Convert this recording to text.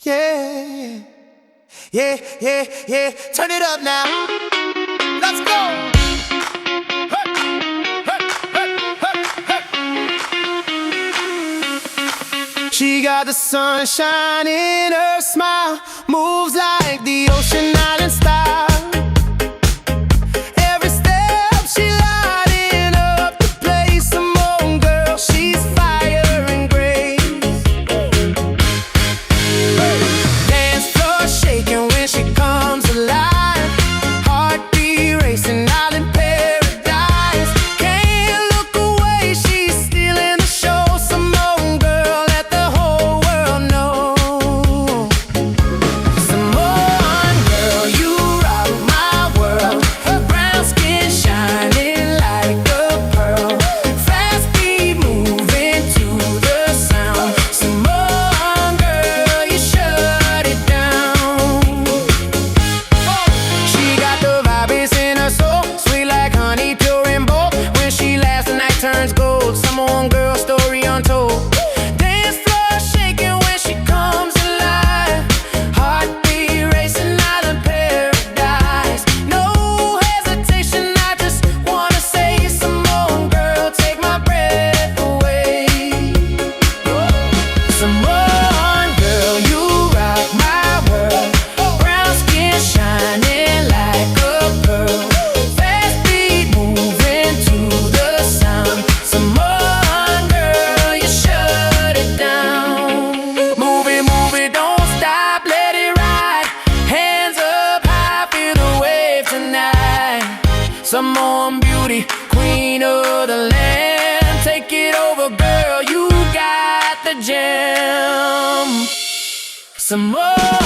Yeah, yeah, yeah, yeah. Turn it up now. Let's go. Hey, hey, hey, hey, hey. She got the sunshine in her smile, moves like the ocean island style. Every step she lighting up the place. Come on, girl, she's fire and grace. Dance floor shaking when she comes alive. Heartbeat racing out in paradise. Can't look away, she's stealing the show. Some on, girl, let the whole world know. Some on, girl, you rock my world. Brown skin shining like a pearl. Fast beat moving to the sound. Some on, girl, you shut it down. She got the vibes in her soul, sweet like honey, pure and bold. When she laughs, the night turns gold. Some on, girl, story untold. Dance floor shaking when she comes alive. Heartbeat racing out in paradise. No hesitation, I just wanna say some more, girl, take my breath away. Some more, girl, you rock my world. Brown skin shining like a pearl. Fast beat moving to the sound. Some more, girl, you shut it down. Move it, don't stop, let it ride. Hands up high, feel the wave tonight. Some more beauty, queen of the land. Take it over, girl, you got the gem. Some more.